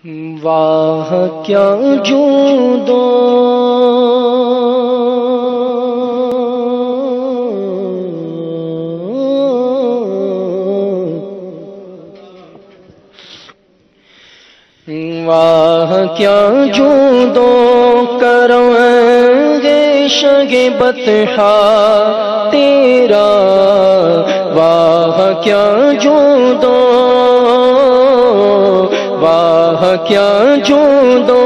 واہ کیا جودو واہ کیا جودو کریں گے شگ بطحا تیرا واہ کیا جودو واہ کیا جودو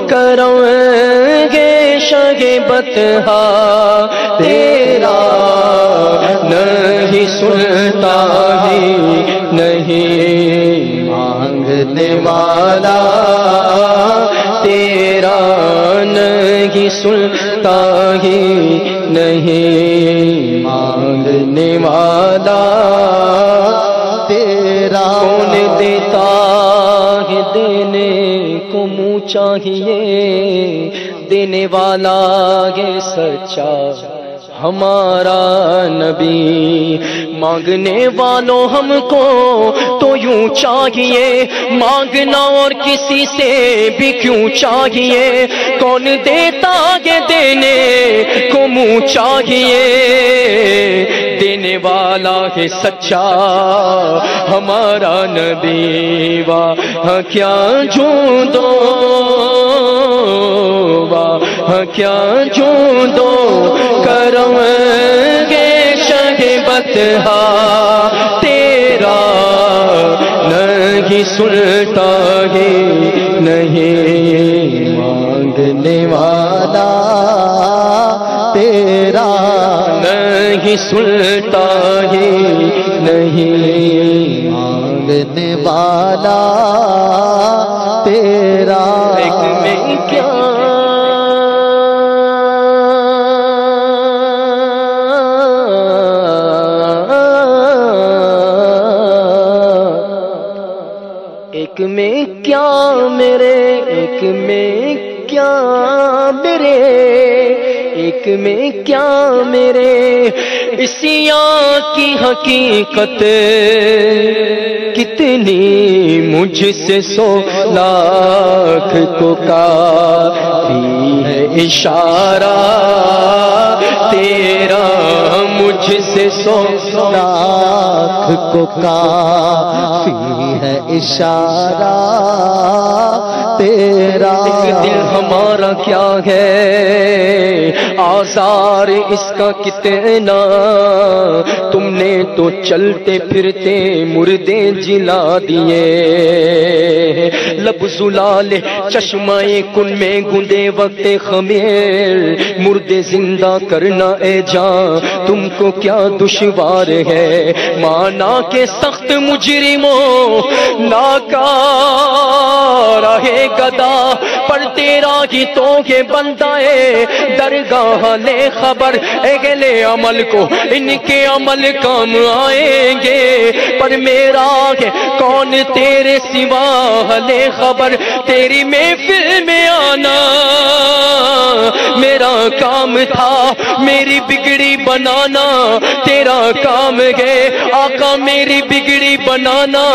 کریں گے شگ بطحا تیرا نہیں سنتا ہی نہیں مانگنے والا تیرا نہیں سنتا ہی نہیں مانگنے والا تیرا کون دیتا ہے دینے کو منہ چاہیے دینے والا ہے سچا ہمارا نبی مانگنے والوں ہم کو تو یوں چاہیے مانگنا اور کسی سے بھی کیوں چاہیے کون دیتا ہے دینے کو منہ چاہیے دینے والا ہے سچا ہمارا نبی واہ کیا جھوندو واہ کیا جھوندو کریں گے شگ بطحا تیرا نہیں سنتا ہی نہیں مانگنے والا تیرا نہیں سنتا ہی نہیں مانگنے والا تیرا ایک میں کیا ایک میں کیا میرے ایک میں کیا میرے ایک میں کیا میرے اسیاں کی حقیقت کتنی مجھ سے 100 لاکھ کو کافی ہے اشارہ تیرا مجھ سے 100 لاکھ کو کافی ہے اشارہ تیرا دل ہمارا کیا ہے آزار اس کا کتنا تم نے تو چلتے پھرتے مردے جلا دیے لب زلال چشمہ کن میں گندے وقت خمیر مردے زندہ کرنا اے جان تم کو کیا دشوار ہے مانا کہ سخت مجرموں ناکار ہے گدا پر تیرا ہی تو یہ بندہ ہے درگاہ لے خبر اگلے عمل کو ان کے عمل کام آئیں گے پر میرا ہے کون تیرے سوا لے خبر تیری محفل میں آنا میرا کام تھا میری بگڑی بنانا تیرا کام گئے آقا میری بگڑی بنانا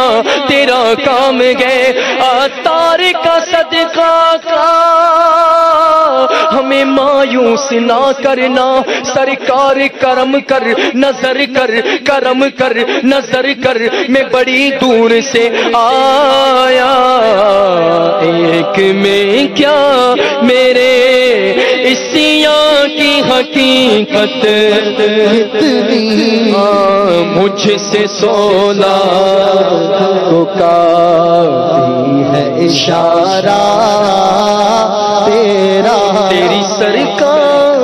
تیرا کام گئے تار کا صدقہ کا ہمیں مایوس نہ کرنا سرکار کرم کر نظر کر کرم کر نظر کر میں بڑی دور سے آیا ایک میں کیا میرے اسیاں کی حقیقت مجھ سے 100 لاکھ کو کافی ہے اشارہ تیرا تیری سرکار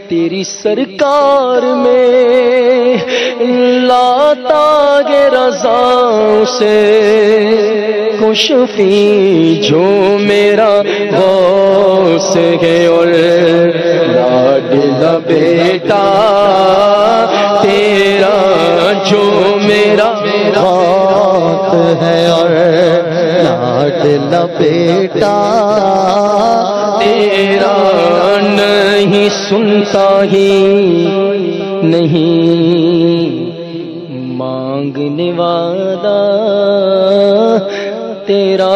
تیری سرکار میں لاتا گے رضا سے خوشفی جو میرا غوث ہے اور لاڈلا بیٹا تیرا جو میرا غوث ہے اور لاڈلا بیٹا تیرا نہیں سنتا ہی نہیں، مانگنے والا تیرا